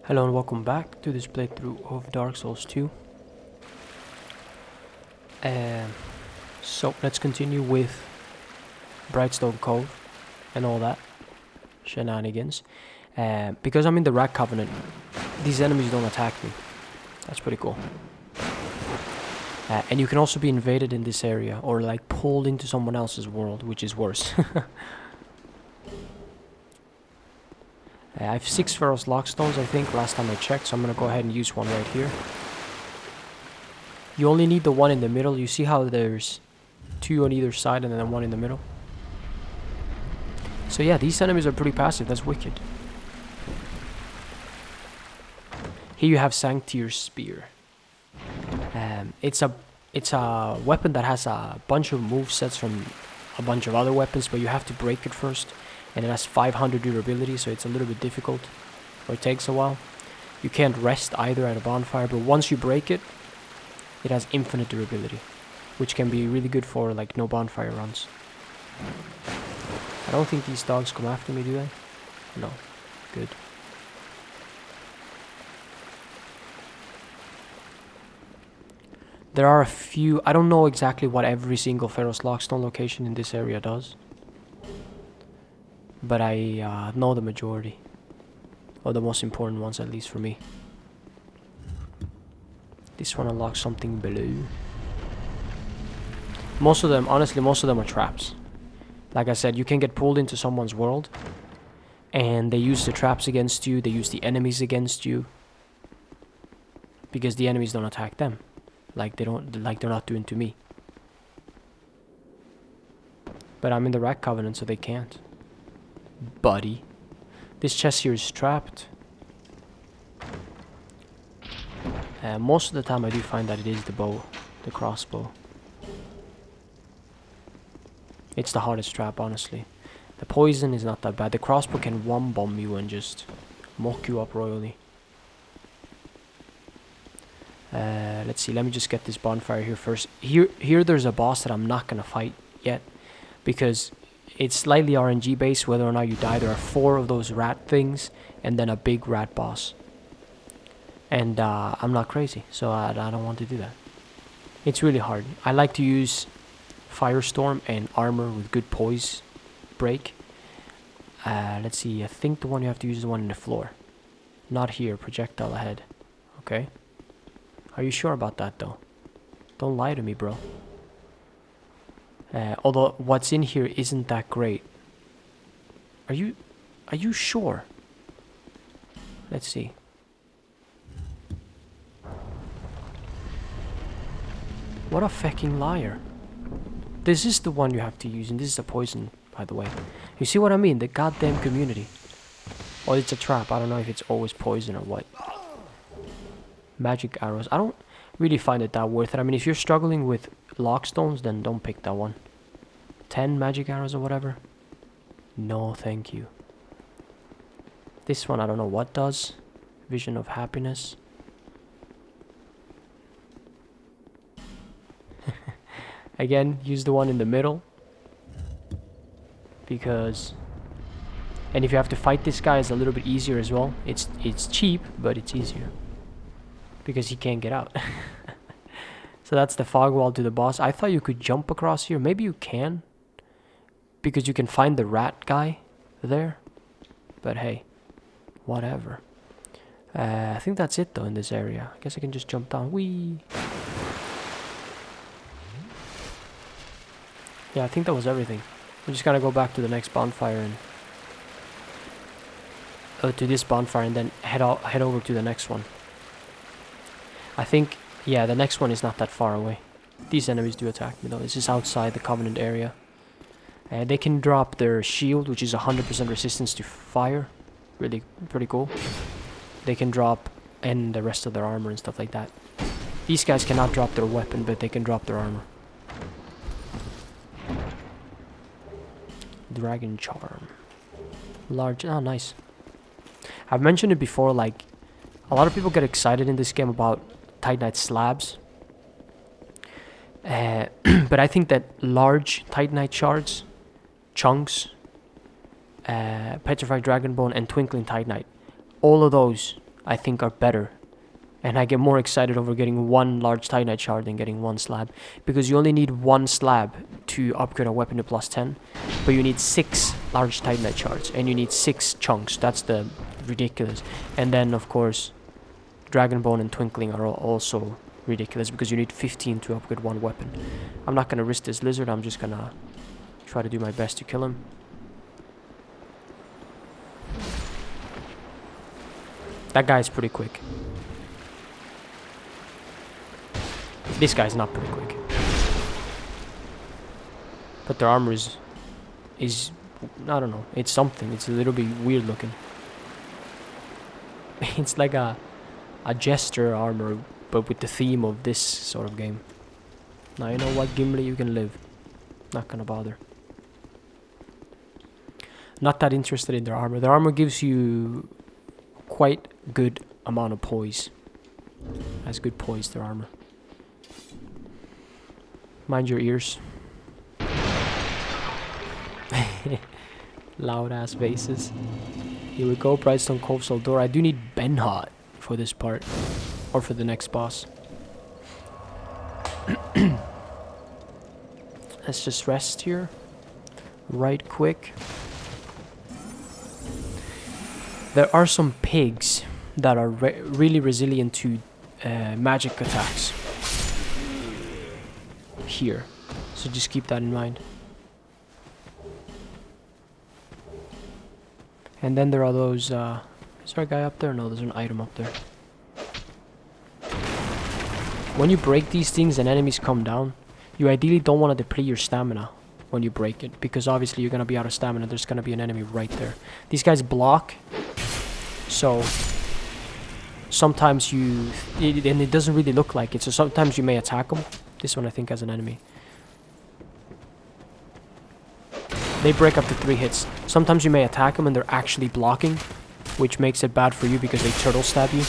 Hello and welcome back to this playthrough of Dark Souls 2. So let's continue with Brightstone Cove and all that shenanigans. Because I'm in the Rat Covenant, these enemies don't attack me. That's pretty cool. And you can also be invaded in this area or like pulled into someone else's world, which is worse. I have 6 Ferrous Lockstones, I think, last time I checked, so I'm gonna go ahead and use one right here. You only need the one in the middle. You see how there's 2 on either side and then 1 in the middle? So yeah, these enemies are pretty passive. That's wicked. Here you have Sanctier's Spear. It's a weapon that has a bunch of movesets from a bunch of other weapons, but you have to break it first. And it has 500 durability, so it's a little bit difficult, or it takes a while. You can't rest either at a bonfire, but once you break it, it has infinite durability, which can be really good for like no bonfire runs. I don't think these dogs come after me, do they? No. Good. There are a few, I don't know exactly what every single Ferrous Lockstone location in this area does, but I know the majority, or the most important ones, at least for me. This one unlocks something below. Most of them, honestly, most of them are traps. Like I said, you can get pulled into someone's world, and they use the traps against you, they use the enemies against you, because the enemies don't attack them, like they're not doing to me. But I'm in the Rat Covenant, so they can't. Buddy. This chest here is trapped. Most of the time I do find that it is the bow, the crossbow. It's the hardest trap, honestly. The poison is not that bad. The crossbow can one-bomb you and just mock you up royally. Let's see, let me just get this bonfire here first. Here there's a boss that I'm not gonna fight yet, because it's slightly RNG based whether or not you die. There are 4 of those rat things and then a big rat boss. And I'm not crazy, so I don't want to do that. It's really hard. I like to use Firestorm and armor with good poise break. Let's see, I think the one you have to use is the one in the floor. Not here, projectile ahead. Okay. Are you sure about that though? Don't lie to me, bro. Although what's in here isn't that great. Are you sure? Let's see. What a fucking liar. This is the one you have to use, and this is a poison, by the way. You see what I mean? The goddamn community. Or it's a trap. I don't know if it's always poison or what. Magic arrows. I don't really find it that worth it. I mean, if you're struggling with lockstones, then don't pick that one. 10 magic arrows or whatever. No, thank you. This one, I don't know what does. Vision of happiness. Again, use the one in the middle. Because... and if you have to fight this guy, it's a little bit easier as well. It's cheap, but it's easier. Because he can't get out. So that's the fog wall to the boss. I thought you could jump across here. Maybe you can, because you can find the rat guy there. But hey, whatever. I think that's it though in this area. I guess I can just jump down. Whee! Yeah, I think that was everything. We're just gonna go back to the next bonfire and to this bonfire, and then head over to the next one. I think, yeah, the next one is not that far away. These enemies do attack me though. This is outside the Covenant area. They can drop their shield, which is 100% resistance to fire. Really pretty cool. They can drop, and the rest of their armor and stuff like that. These guys cannot drop their weapon, but they can drop their armor. Dragon Charm. Large, oh nice. I've mentioned it before, like, a lot of people get excited in this game about Titanite slabs. But I think that large Titanite shards, chunks, Petrified Dragonbone, and Twinkling Titanite, all of those I think are better. And I get more excited over getting one large Titanite shard than getting one slab. Because you only need one slab to upgrade a weapon to +10. But you need 6 large Titanite shards. And you need 6 chunks. That's the ridiculous. And then, of course, Dragon Bone and Twinkling are also ridiculous. Because you need 15 to upgrade one weapon. I'm not going to risk this lizard. I'm just going to try to do my best to kill him. That guy's pretty quick. This guy's not pretty quick. But their armor is I don't know, it's something. It's a little bit weird looking. It's like a jester armor, but with the theme of this sort of game. Now you know what, Gimli, you can live. Not gonna bother. Not that interested in their armor. Their armor gives you quite good amount of poise. Has good poise, their armor. Mind your ears. Loud ass vases. Here we go, Brightstone Cove, Tseldora. I do need Benhot for this part. Or for the next boss. Let's just rest here. Right quick. There are some pigs that are really resilient to magic attacks. Here. So just keep that in mind. And then there are those, is there a guy up there? No, there's an item up there. When you break these things and enemies come down, you ideally don't want to deplete your stamina when you break it, because obviously you're going to be out of stamina. There's going to be an enemy right there. These guys block, so sometimes and it doesn't really look like it, so sometimes you may attack them. This one I think has an enemy. They break up to 3 hits. Sometimes you may attack them and they're actually blocking, which makes it bad for you because they turtle stab you.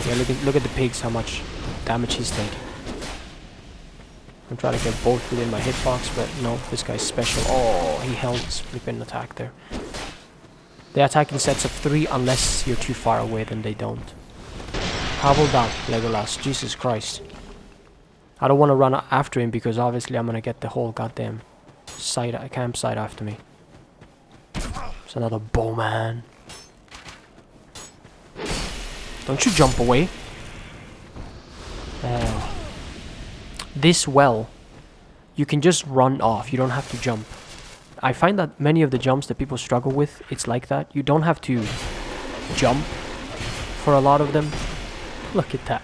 Yeah, look at the pigs, how much damage he's taking. I'm trying to get both within my hitbox, but no, this guy's special. Oh, he held his flipping attack there. They attack in sets of 3 unless you're too far away, then they don't. Howl down, Legolas. Jesus Christ. I don't want to run after him because obviously I'm going to get the whole goddamn campsite after me. It's another bowman. Don't you jump away. This well, you can just run off. You don't have to jump. I find that many of the jumps that people struggle with, it's like that. You don't have to jump for a lot of them. Look at that.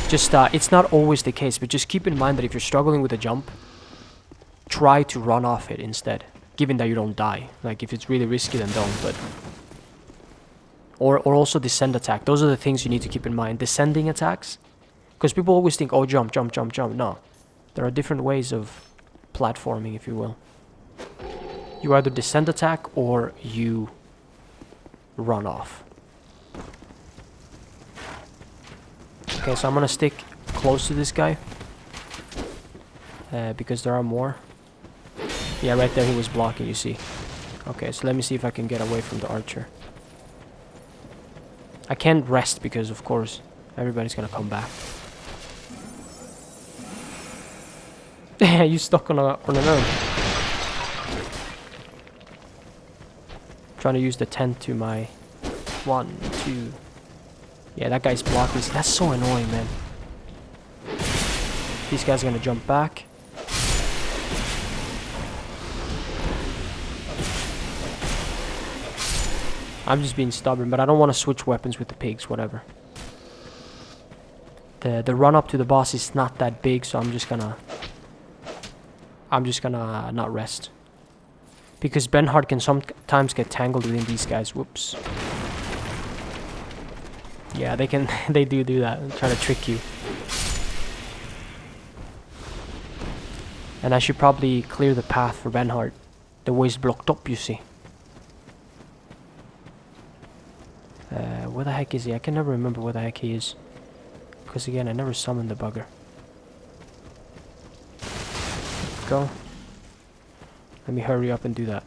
Just, it's not always the case, but just keep in mind that if you're struggling with a jump, try to run off it instead, given that you don't die. Like, if it's really risky, then don't, but... Or also descend attack. Those are the things you need to keep in mind. Descending attacks, because people always think, oh, jump, jump, jump, jump. No. There are different ways of platforming, if you will. You either descend attack, or you run off. Okay, so I'm gonna stick close to this guy. Because there are more. Yeah, right there he was blocking, you see. Okay, so let me see if I can get away from the archer. I can't rest because, of course, everybody's gonna come back. You stuck on an urn. Trying to use the tent to my 1, 2. Yeah, that guy's blocking. That's so annoying, man. These guys are gonna jump back. I'm just being stubborn, but I don't want to switch weapons with the pigs, whatever. The run up to the boss is not that big, so I'm just gonna not rest. Because Benhard can sometimes get tangled within these guys. Whoops. Yeah, they can. They do that. Try to trick you. And I should probably clear the path for Benhard. The way's blocked up, you see. Where the heck is he? I can never remember where the heck he is. Because again, I never summoned the bugger. Go. Let me hurry up and do that.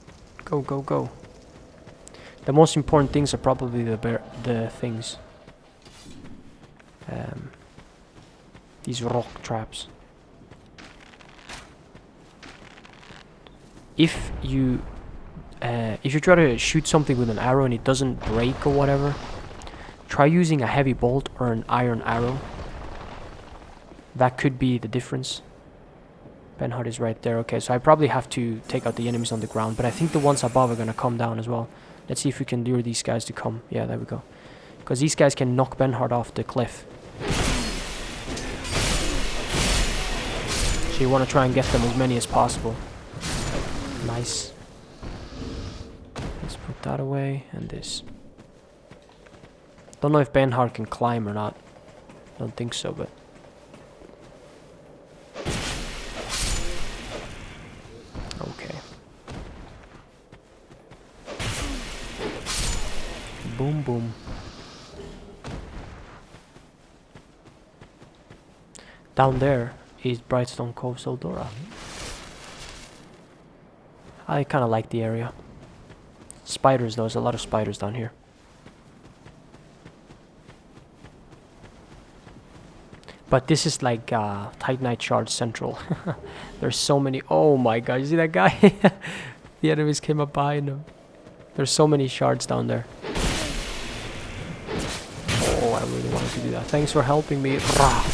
Go, go, go. The most important things are probably the things. These rock traps. If you try to shoot something with an arrow and it doesn't break or whatever, try using a heavy bolt or an iron arrow. That could be the difference. Benhard is right there. Okay, so I probably have to take out the enemies on the ground, but I think the ones above are gonna come down as well. Let's see if we can lure these guys to come. Yeah, there we go. Because these guys can knock Benhard off the cliff. So you want to try and get them as many as possible. Nice. Let's put that away, and this. Don't know if Benhard can climb or not. Don't think so, but... Okay. Boom, boom. Down there is Brightstone Cove, Tseldora. I kind of like the area. Spiders, though. There's a lot of spiders down here. But this is like Titanite Shard Central. There's so many. Oh my god, you see that guy? The enemies came up behind him. There's so many shards down there. Oh, I really wanted to do that. Thanks for helping me. Rah.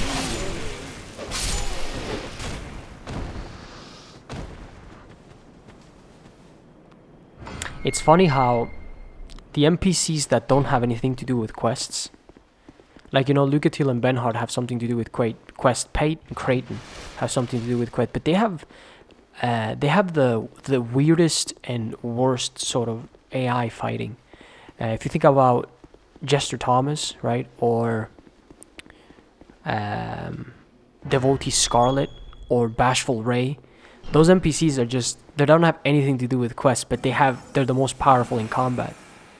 It's funny how the NPCs that don't have anything to do with quests, like, you know, Lucatil and Benhard have something to do with quest. Pate and Creighton have something to do with quest, but they have the weirdest and worst sort of AI fighting. If you think about Jester Thomas, right, or Devotee Scarlet or Bashful Ray, those NPCs are just, they don't have anything to do with quests, but they're the most powerful in combat.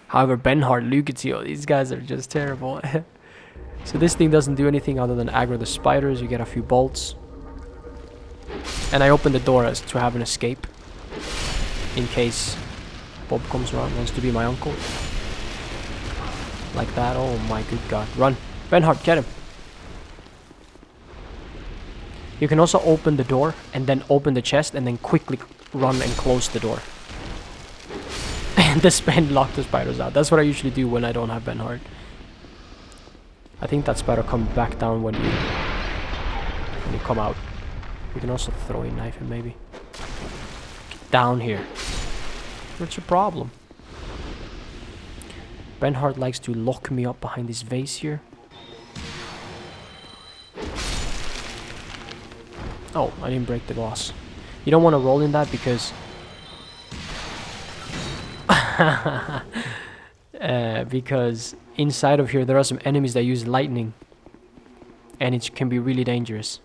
However, Benhard, Lucatil, these guys are just terrible. So this thing doesn't do anything other than aggro the spiders. You get a few bolts. And I opened the door as to have an escape. In case Bob comes around, wants to be my uncle. Like that. Oh my good god. Run. Benhard, get him. You can also open the door and then open the chest and then quickly run and close the door. And then lock the spiders out. That's what I usually do when I don't have Benhard. I think that spider comes back down when you come out. You can also throw a knife in, maybe. Get down here. What's your problem? Benhard likes to lock me up behind this vase here. Oh, I didn't break the glass. You don't want to roll in that because... because inside of here there are some enemies that use lightning. And it can be really dangerous.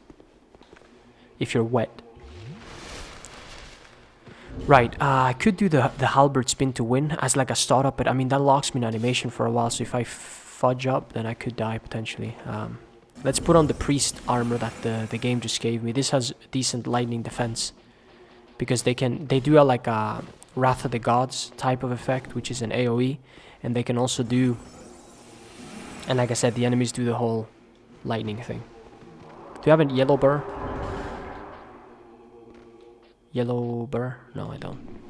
If you're wet. Right, I could do the halberd spin to win as like a startup, but I mean that locks me in animation for a while, so if I fudge up then I could die potentially. Let's put on the priest armor that the game just gave me. This has decent lightning defense. Because they do like a Wrath of the Gods type of effect, which is an AoE. And they can also do... And like I said, the enemies do the whole lightning thing. Do you have a yellow burr? Yellow burr? No, I don't.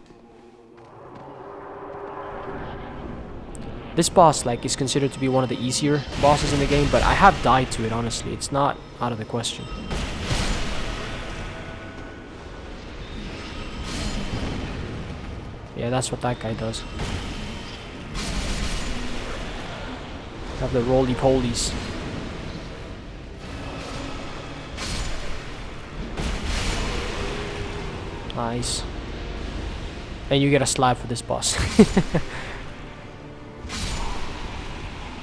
This boss like is considered to be one of the easier bosses in the game, but I have died to it, honestly. It's not out of the question. Yeah, that's what that guy does. Have the roly-polies. Nice. And you get a slab for this boss.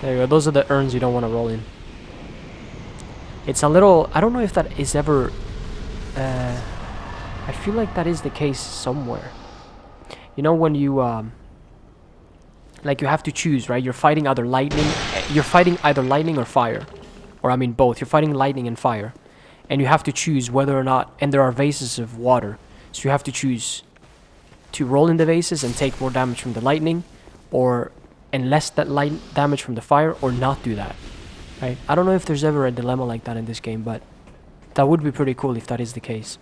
There you go. Those are the urns you don't want to roll in. It's a little... I don't know if that is ever... I feel like that is the case somewhere. You know when you... like you have to choose, right? You're fighting either lightning... You're fighting either lightning or fire. Or I mean both. You're fighting lightning and fire. And you have to choose whether or not... And there are vases of water. So you have to choose to roll in the vases and take more damage from the lightning, or and less that light damage from the fire, or not do that. Right? I don't know if there's ever a dilemma like that in this game, but that would be pretty cool if that is the case.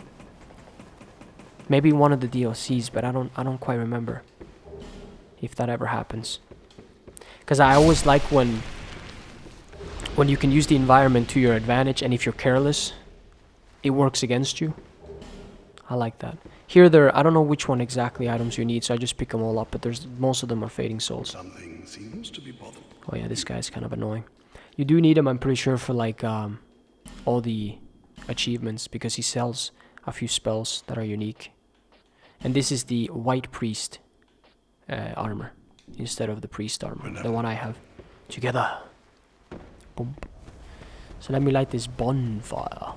Maybe one of the DLCs, but I don't quite remember if that ever happens. Because I always like when you can use the environment to your advantage, and if you're careless, it works against you. I like that. Here, I don't know which one exactly items you need, so I just pick them all up, but most of them are fading souls. Something seems to be bothering. Oh yeah, this guy's kind of annoying. You do need him, I'm pretty sure, for like all the achievements, because he sells a few spells that are unique. And this is the white priest armor instead of the priest armor, the one I have. Together. Boom. So let me light this bonfire.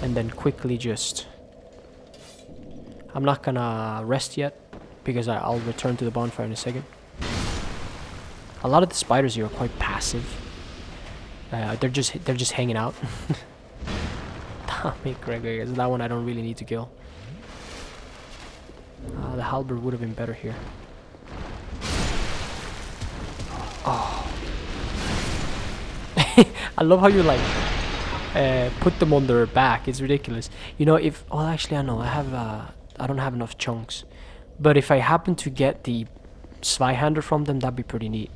And then quickly just... I'm not gonna rest yet, because I'll return to the bonfire in a second. A lot of the spiders here are quite passive. They're just hanging out. Damn it, Gregor. That one I don't really need to kill. The halberd would have been better here. Oh. I love how you like put them on their back. It's ridiculous. You know, if... Oh, actually, I know. I don't have enough chunks. But if I happen to get the Zweihander from them, that'd be pretty neat.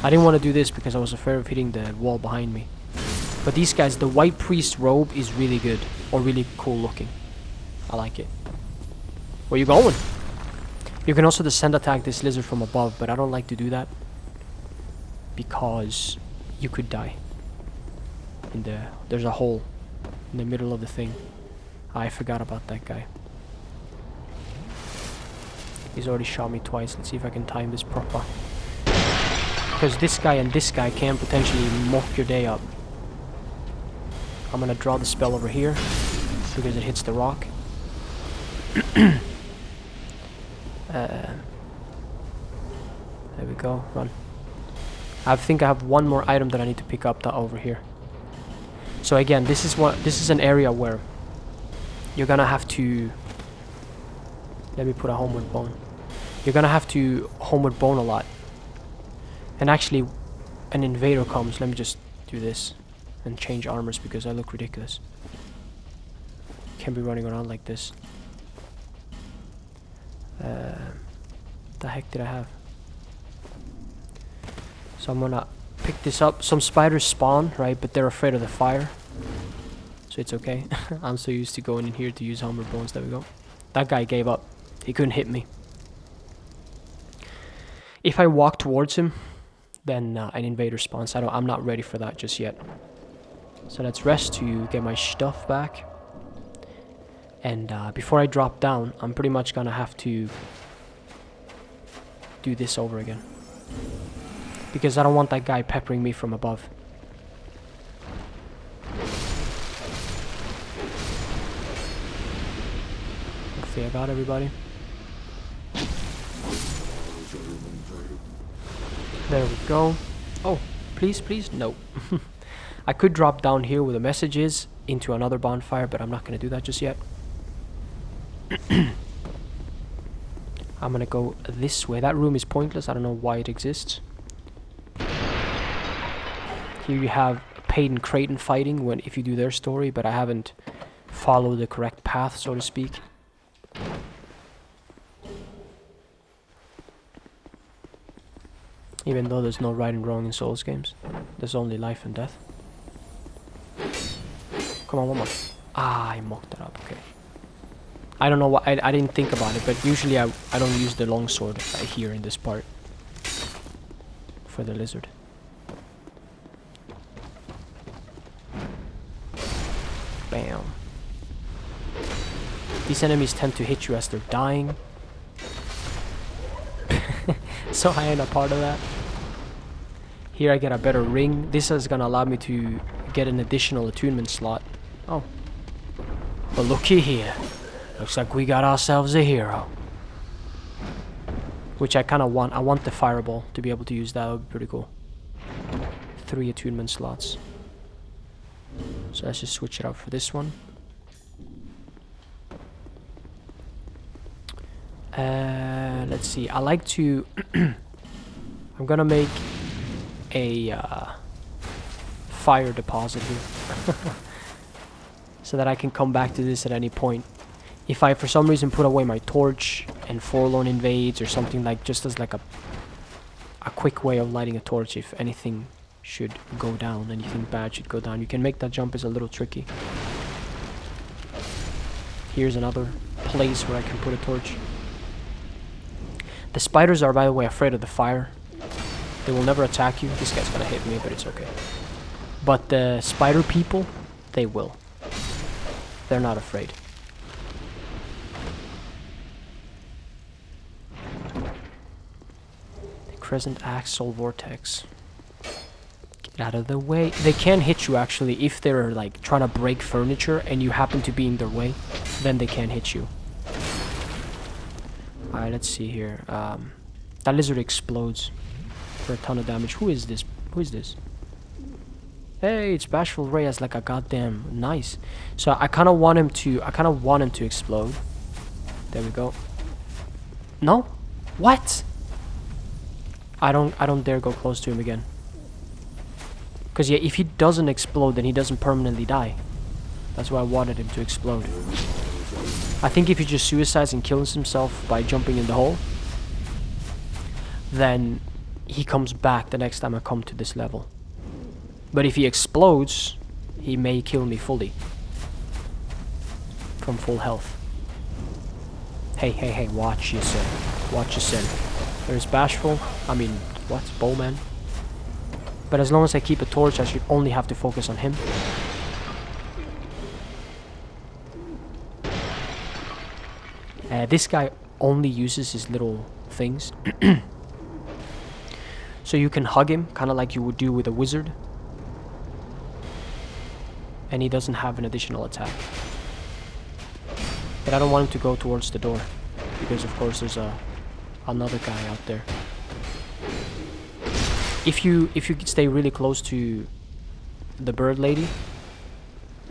I didn't want to do this because I was afraid of hitting the wall behind me. But these guys, the white priest robe is really good. Or really cool looking. I like it. Where you going? You can also descend attack this lizard from above, but I don't like to do that. Because you could die. There's a hole in the middle of the thing. I forgot about that guy. He's already shot me twice. Let's see if I can time this proper. Because this guy and this guy can potentially muck your day up. I'm gonna draw the spell over here because it hits the rock. There we go. Run. I think I have one more item that I need to pick up over here. So again, this is an area where you're gonna have to... Let me put a homeward bone. You're gonna have to homeward bone a lot. And actually, an invader comes. Let me just do this and change armors because I look ridiculous. Can't be running around like this. The heck did I have? So I'm gonna pick this up. Some spiders spawn, right? But they're afraid of the fire. So it's okay. I'm so used to going in here to use homeward bones. There we go. That guy gave up. He couldn't hit me. If I walk towards him, then an invader spawns. I'm not ready for that just yet. So let's rest to get my stuff back. And before I drop down, I'm pretty much gonna have to do this over again. Because I don't want that guy peppering me from above. Hopefully I got everybody. There we go. Oh, please, please, no. I could drop down here where the message is into another bonfire, but I'm not going to do that just yet. I'm going to go this way. That room is pointless. I don't know why it exists. Here you have Payton Creighton fighting if you do their story, but I haven't followed the correct path, so to speak. Even though there's no right and wrong in Souls games. There's only life and death. Come on, one more. Ah, I mocked it up, okay. I don't know why, I didn't think about it, but usually I don't use the longsword here in this part. For the lizard. Bam. These enemies tend to hit you as they're dying. So I ain't a part of that. Here I get a better ring. This is gonna allow me to get an additional attunement slot. Oh. But looky here. Looks like we got ourselves a hero. Which I kinda want. I want the fireball to be able to use that. That would be pretty cool. 3 attunement slots. So let's just switch it out for this one. Let's see. I like to... I'm gonna make a fire deposit here. So that I can come back to this at any point. If I for some reason put away my torch and Forlorn invades or something, like just as like a quick way of lighting a torch if anything should go down, anything bad should go down. You can make that jump, is a little tricky. Here's another place where I can put a torch. The spiders are, by the way, afraid of the fire. They will never attack you. This guy's gonna hit me, but it's okay. But the spider people, they will. They're not afraid. The Crescent Axe Soul Vortex. Get out of the way. They can hit you, actually, if they're like trying to break furniture and you happen to be in their way. Then they can hit you. Alright, let's see here. That lizard explodes for a ton of damage. Who is this? Who is this? Hey, it's Bashful Ray as like a goddamn nice. So I kind of want him to explode. There we go. No? What? I don't dare go close to him again. Cause yeah, if he doesn't explode, then he doesn't permanently die. That's why I wanted him to explode. I think if he just suicides and kills himself by jumping in the hole, then he comes back the next time I come to this level. But if he explodes, he may kill me fully. From full health. Hey, watch yourself. Watch yourself. There's Bashful. I mean, what? Bowman. But as long as I keep a torch, I should only have to focus on him. This guy only uses his little things. So you can hug him, kind of like you would do with a wizard. And he doesn't have an additional attack. But I don't want him to go towards the door, because of course there's another guy out there. If you stay really close to the bird lady,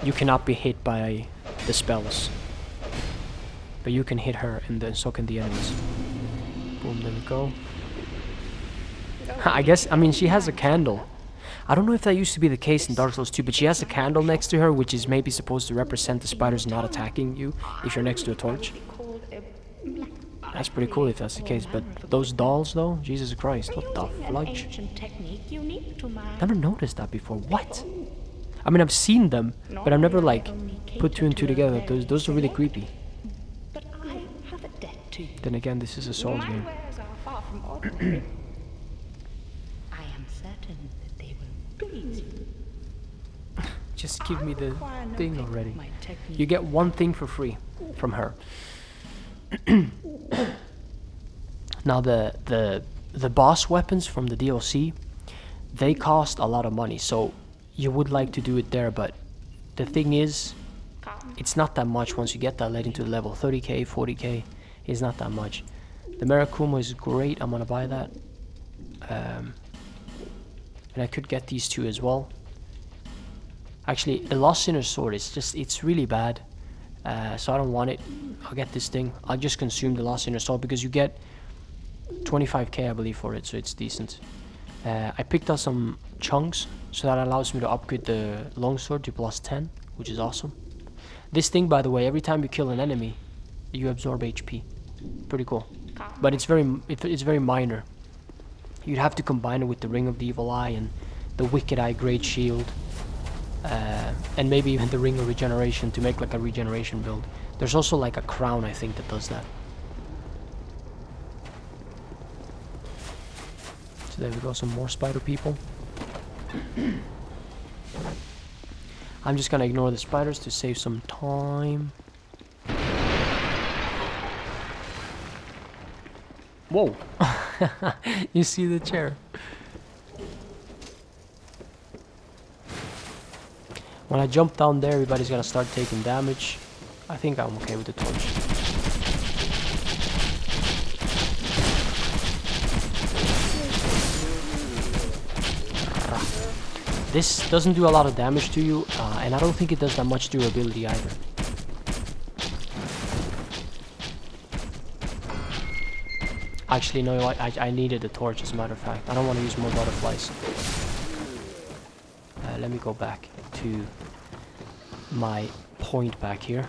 you cannot be hit by the spells. But you can hit her, and then so can the enemies. Boom, there we go. I mean, she has a candle. I don't know if that used to be the case in Dark Souls 2, but she has a candle next to her, which is maybe supposed to represent the spiders not attacking you if you're next to a torch. That's pretty cool if that's the case, but those dolls though? Jesus Christ, what the fludge? Never noticed that before. What? I mean, I've seen them, but I've never like put two and two together. Those are really creepy. Then again, this is a Souls game. Just give me the thing already. You get one thing for free from her. Now the boss weapons from the DLC, they cost a lot of money, so you would like to do it there, but the thing is, it's not that much once you get that led into the level. 30k, 40k is not that much. The Marakuma is great, I'm gonna buy that. And I could get these two as well. Actually, the Lost Sinner's Sword is just, it's really bad. So I don't want it. I'll get this thing. I'll just consume the Lost Sinner's Sword because you get 25k I believe for it, so it's decent. I picked up some chunks, so that allows me to upgrade the longsword to +10, which is awesome. This thing, by the way, every time you kill an enemy, you absorb HP. Pretty cool. But it's very minor. You'd have to combine it with the Ring of the Evil Eye and the Wicked Eye Great Shield. And maybe even the Ring of Regeneration to make like a regeneration build. There's also like a crown, I think, that does that. So there we go, some more spider people. I'm just gonna ignore the spiders to save some time. Whoa! You see the chair? When I jump down there, everybody's gonna start taking damage. I think I'm okay with the torch. This doesn't do a lot of damage to you, and I don't think it does that much durability either. Actually, no, I needed a torch, as a matter of fact. I don't want to use more butterflies. Let me go back to my point back here.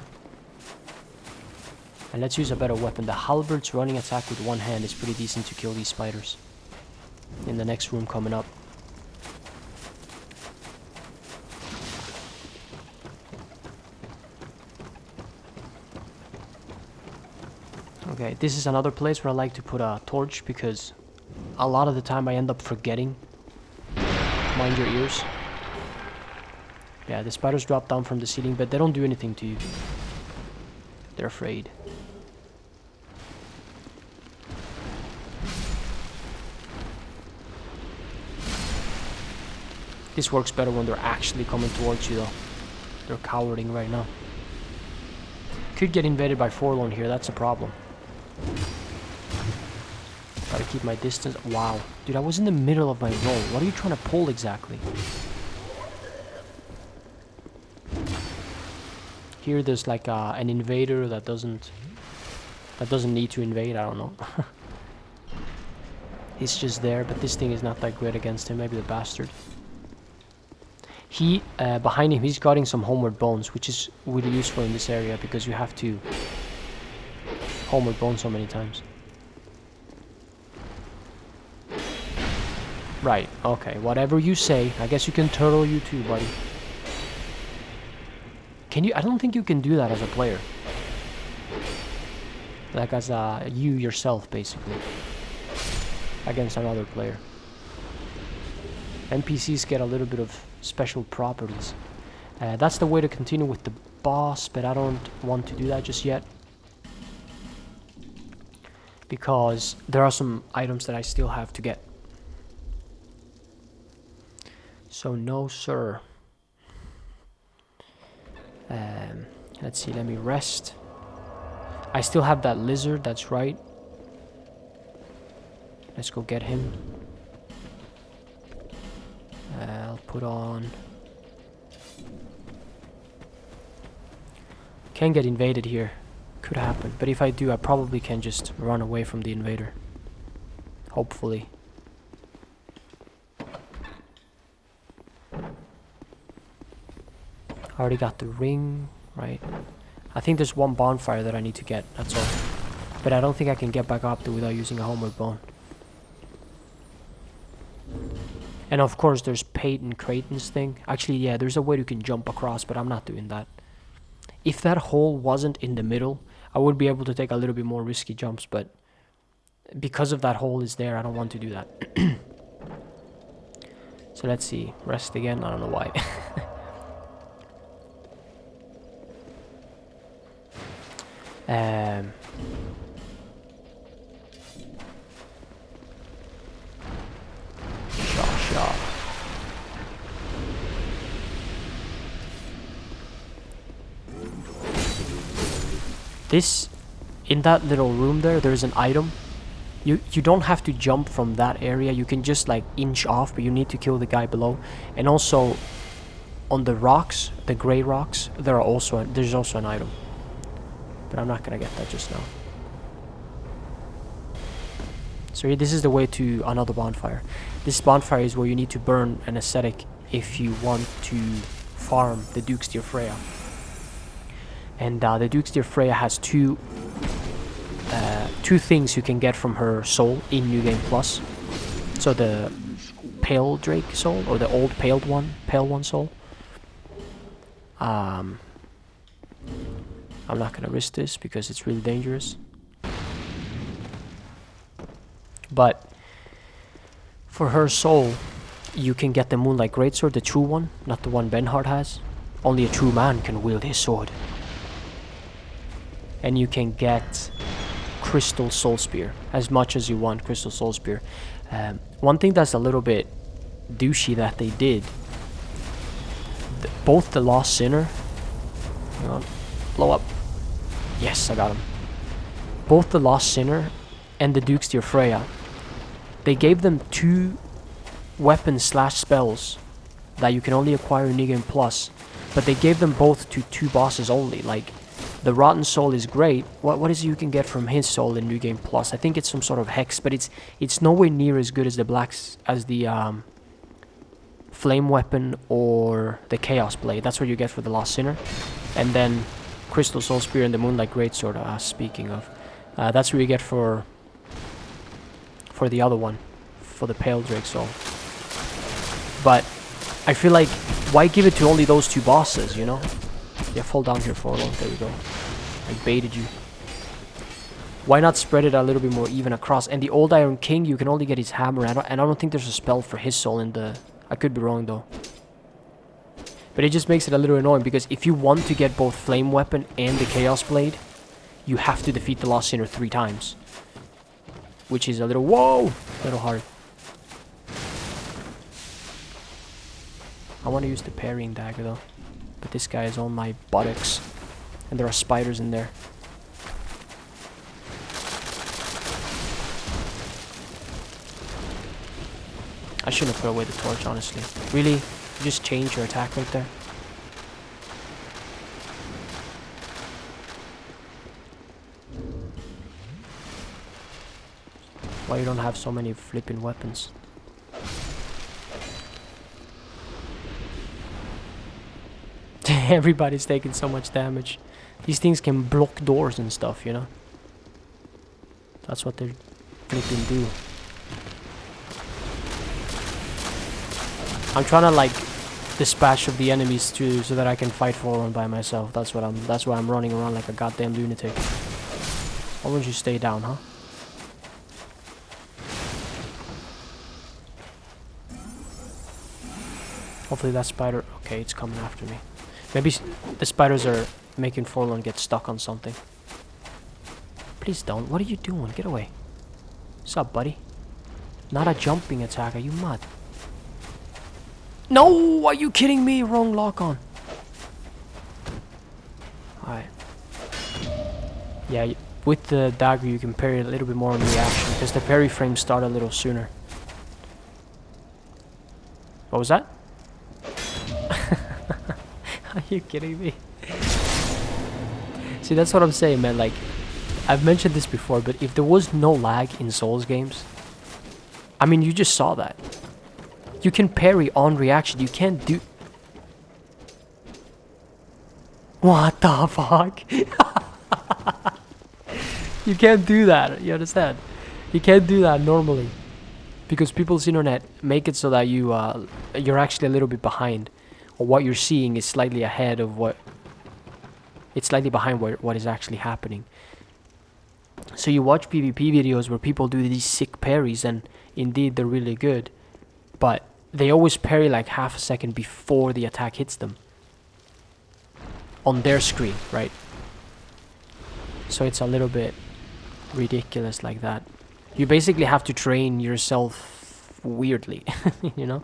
And let's use a better weapon. The halberd's running attack with one hand is pretty decent to kill these spiders. In the next room coming up. Okay, this is another place where I like to put a torch because a lot of the time I end up forgetting. Mind your ears. Yeah, the spiders drop down from the ceiling, but they don't do anything to you. They're afraid. This works better when they're actually coming towards you though. They're cowering right now. Could get invaded by Forlorn here, that's a problem. Gotta keep my distance. Wow. Dude, I was in the middle of my roll. What are you trying to pull exactly? Here there's like an invader that doesn't need to invade, I don't know. He's just there, but this thing is not that great against him, maybe the bastard. He, behind him, he's guarding some homeward bones, which is really useful in this area because you have to homeward bone so many times. Right, okay, whatever you say. I guess you can turtle you too, buddy. Can you? I don't think you can do that as a player. Like as you yourself, basically. Against another player. NPCs get a little bit of special properties. That's the way to continue with the boss, but I don't want to do that just yet. Because there are some items that I still have to get. So no, sir. Let's see, let me rest. I still have that lizard, that's right. Let's go get him. I'll put on... Can get invaded here. Could happen. But if I do, I probably can just run away from the invader. Hopefully. Already got the ring, right? I think there's one bonfire that I need to get, that's all. But I don't think I can get back up there without using a homeward bone. And of course there's Peyton Creighton's thing. Actually, yeah, there's a way you can jump across, but I'm not doing that. If that hole wasn't in the middle, I would be able to take a little bit more risky jumps, but because of that hole is there, I don't want to do that. So let's see, rest again, I don't know why. Shaw. This, in that little room there's an item. You don't have to jump from that area. You can just like inch off, but you need to kill the guy below. And also, on the rocks, the gray rocks, there's also an item. But I'm not gonna get that just now. So this is the way to another bonfire. This bonfire is where you need to burn an ascetic if you want to farm the Duke's Dear Freya. And the Duke's Dear Freya has two things you can get from her soul in New Game Plus. So the Pale Drake soul, or the old Pale One soul. I'm not gonna risk this because it's really dangerous. But for her soul, you can get the Moonlight Greatsword, the true one, not the one Benhard has. Only a true man can wield his sword. And you can get Crystal Soul Spear, as much as you want Crystal Soul Spear. One thing that's a little bit douchey that they did, both the Lost Sinner, hang on, blow up. Yes, I got him. Both the Lost Sinner and the Duke's Dear Freya, they gave them two weapons/spells that you can only acquire in New Game Plus, but they gave them both to 2 bosses only. Like, the Rotten Soul is great. What is it you can get from his soul in New Game Plus? I think it's some sort of hex, but it's nowhere near as good as the Flame Weapon or the Chaos Blade. That's what you get for the Lost Sinner. And then Crystal Soul Spear and the Moonlight Greatsword, speaking of. That's what you get for the other one, for the Pale Drake Soul. But I feel like, why give it to only those 2 bosses, you know? Yeah, fall down here for a long. There we go. I baited you. Why not spread it a little bit more even across? And the Old Iron King, you can only get his hammer, and I don't think there's a spell for his soul in the... I could be wrong though. But it just makes it a little annoying, because if you want to get both Flame Weapon and the Chaos Blade, you have to defeat the Lost Sinner 3 times. Which is a little... Whoa! A little hard. I want to use the parrying dagger though. But this guy is on my buttocks. And there are spiders in there. I shouldn't have thrown away the torch, honestly. Really? You just change your attack right there? Why you don't have so many flipping weapons? Everybody's taking so much damage. These things can block doors and stuff, you know? That's what they flipping do. I'm trying to like dispatch of the enemies too, so that I can fight forward by myself. That's why I'm running around like a goddamn lunatic. Why won't you stay down, huh? Hopefully that spider... Okay, it's coming after me. Maybe the spiders are making Forlorn get stuck on something. Please don't. What are you doing? Get away. What's up, buddy? Not a jumping attack. Are you mad? No! Are you kidding me? Wrong lock on. Alright. Yeah, with the dagger you can parry a little bit more on reaction, because the parry frames start a little sooner. What was that? Are you kidding me? See, that's what I'm saying, man. Like, I've mentioned this before, but if there was no lag in Souls games, I mean, you just saw that. You can parry on reaction. You can't do... What the fuck? You can't do that. You understand? You can't do that normally, because people's internet make it so that you're actually a little bit behind, or what you're seeing is slightly ahead of what... It's slightly behind what is actually happening. So you watch PvP videos where people do these sick parries, and indeed they're really good, but they always parry like half a second before the attack hits them. On their screen, right? So it's a little bit ridiculous like that. You basically have to train yourself weirdly, you know?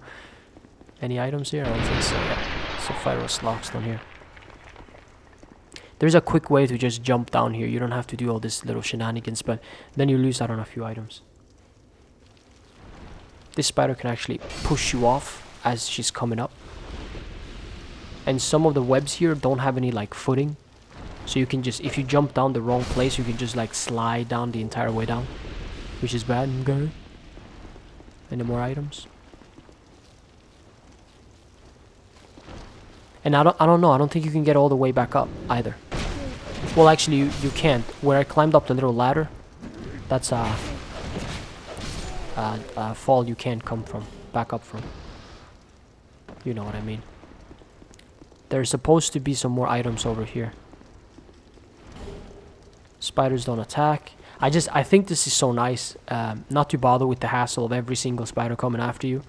Any items here? I don't think so. Yeah. So Phyros locks down here. There's a quick way to just jump down here. You don't have to do all this little shenanigans, but then you lose out on a few items. This spider can actually push you off as she's coming up. And some of the webs here don't have any like footing. So you can just, if you jump down the wrong place, you can just like slide down the entire way down. Which is bad. Okay. Any more items? And I don't know. I don't think you can get all the way back up either. Well, actually, you can't. Where I climbed up the little ladder, that's a fall you can't come from, back up from. You know what I mean. There's supposed to be some more items over here. Spiders don't attack. I think this is so nice, not to bother with the hassle of every single spider coming after you.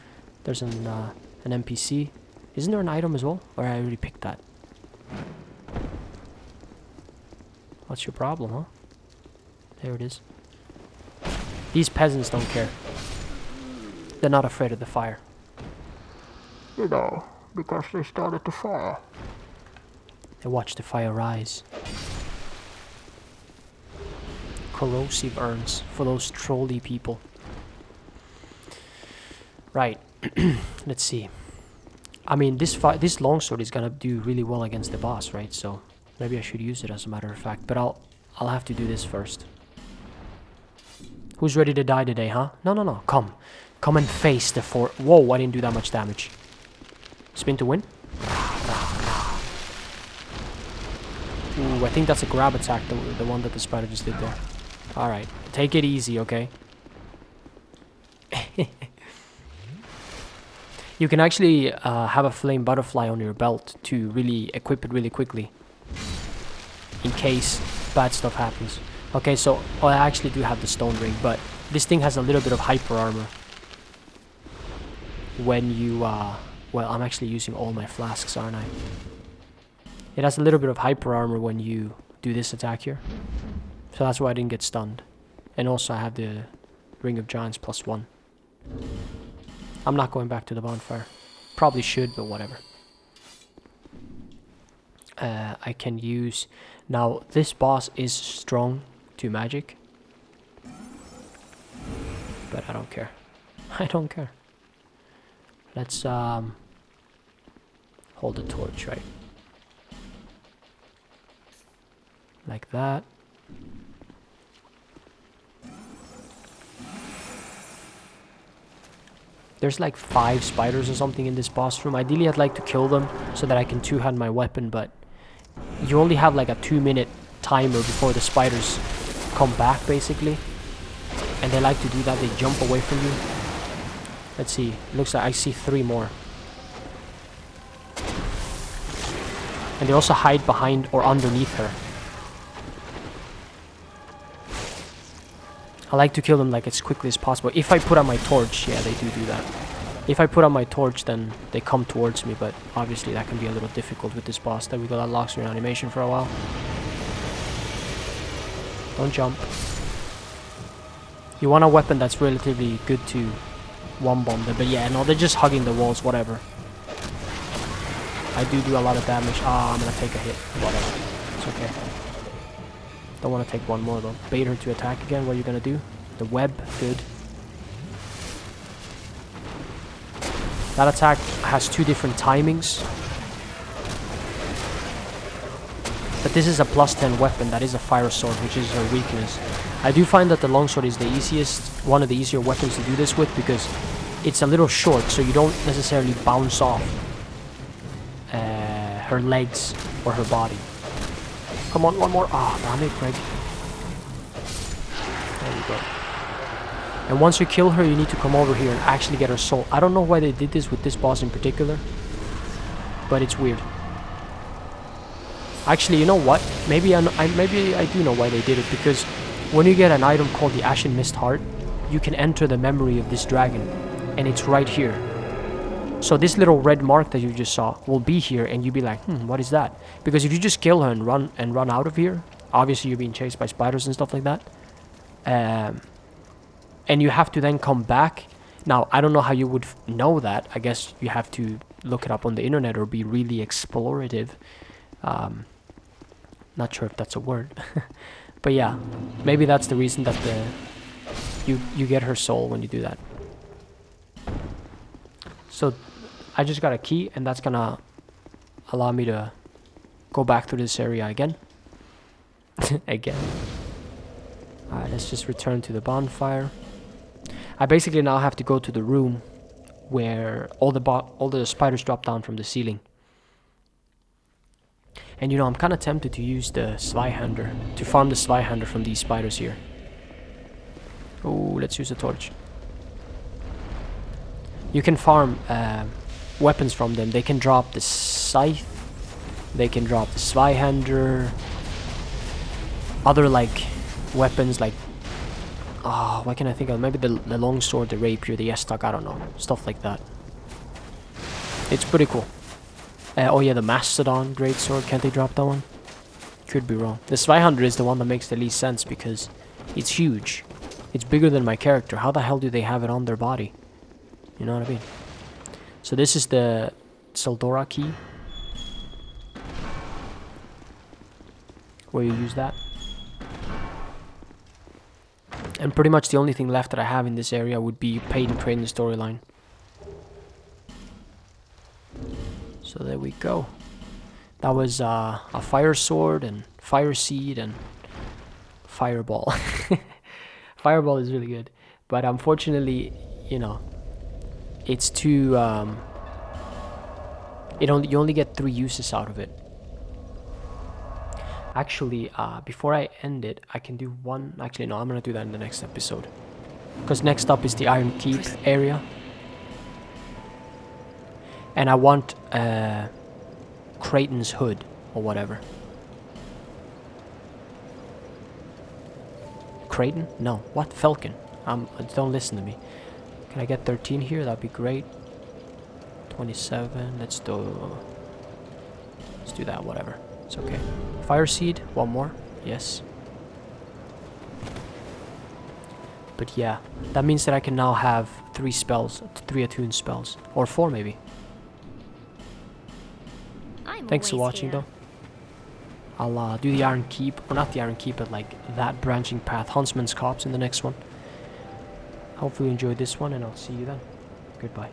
There's an NPC. Isn't there an item as well? Or I already picked that. What's your problem, huh? There it is. These peasants don't care. They're not afraid of the fire. You know, because they started the fire. They watch the fire rise. Corrosive urns for those trolly people. Right. Let's see. I mean, this longsword is gonna do really well against the boss, right? So maybe I should use it as a matter of fact. But I'll have to do this first. Who's ready to die today, huh? No, no, no. Come. Come and face the fort. Whoa, I didn't do that much damage. Spin to win. Ooh, I think that's a grab attack, the one that the spider just did there. Alright, take it easy, okay? You can actually have a flame butterfly on your belt to really equip it really quickly. In case bad stuff happens. Okay, so I actually do have the stone ring, but this thing has a little bit of hyper armor. When you, well, I'm actually using all my flasks, aren't I? It has a little bit of hyper armor when you do this attack here. So that's why I didn't get stunned. And also I have the Ring of Giants +1. I'm not going back to the bonfire. Probably should, but whatever. I can use... Now, this boss is strong to magic. But I don't care. I don't care. Let's hold the torch, right? Like that. There's like 5 spiders or something in this boss room. Ideally, I'd like to kill them so that I can two-hand my weapon, but you only have like a 2-minute timer before the spiders come back, basically. And they like to do that. They jump away from you. Let's see. Looks like I see 3 more. And they also hide behind or underneath her. I like to kill them like as quickly as possible. If I put on my torch, yeah, they do that. If I put on my torch, then they come towards me, but obviously that can be a little difficult with this boss. There we go, that locks her in animation for a while. Don't jump. You want a weapon that's relatively good to one-bomb them, but yeah, no, they're just hugging the walls, whatever. I do a lot of damage. Ah, I'm gonna take a hit. Whatever. It's okay. Don't want to take one more though. Bait her to attack again. What are you gonna do? The web. Good. That attack has 2 different timings. But this is a +10 weapon. That is a fire sword, which is her weakness. I do find that the longsword is the easiest, one of the easier weapons to do this with, because it's a little short, so you don't necessarily bounce off her legs or her body. Come on, one more. Ah, damn it, Greg. There we go. And once you kill her, you need to come over here and actually get her soul. I don't know why they did this with this boss in particular, but it's weird. Actually, you know what? Maybe I do know why they did it, because when you get an item called the Ashen Mist Heart, you can enter the memory of this dragon, and it's right here. So this little red mark that you just saw will be here, and you'll be like, what is that? Because if you just kill her and run out of here, obviously you're being chased by spiders and stuff like that, and you have to then come back. Now, I don't know how you would know that. I guess you have to look it up on the internet or be really explorative. Not sure if that's a word. But yeah, maybe that's the reason that you get her soul when you do that. So I just got a key, and that's gonna allow me to go back through this area again. Again. Alright, let's just return to the bonfire. I basically now have to go to the room where all the spiders drop down from the ceiling. And you know, I'm kind of tempted to use the Zweihander, to farm the Zweihander from these spiders here. Oh, let's use a torch. You can farm weapons from them. They can drop the scythe. They can drop the Zweihander. Other like weapons like... Oh, what can I think of? Maybe the longsword, the rapier, the Estok, I don't know. Stuff like that. It's pretty cool. Oh yeah, the Mastodon greatsword. Can't they drop that one? Could be wrong. The Zweihander is the one that makes the least sense because it's huge. It's bigger than my character. How the hell do they have it on their body? You know what I mean? So this is the Tseldora key, where you use that. And pretty much the only thing left that I have in this area would be paid and trade in the storyline. So there we go. That was a fire sword and fire seed and fireball. Fireball is really good, but unfortunately, you know, it's too. You only get 3 uses out of it. Actually, before I end it, I can do one. Actually, no, I'm gonna do that in the next episode. Because next up is the Iron Keep area. And I want Creighton's hood or whatever. Creighton? No. What? Falcon. Don't listen to me. Can I get 13 here? That'd be great. 27. Let's do that. Whatever. It's okay. Fire seed. One more. Yes. But yeah, that means that I can now have 3 spells, 3 attuned spells, or 4 maybe. Thanks for watching though. I'll do the Iron Keep, or not the Iron Keep, but like that branching path, Huntsman's Copse in the next one. Hopefully you enjoyed this one, and I'll see you then. Goodbye.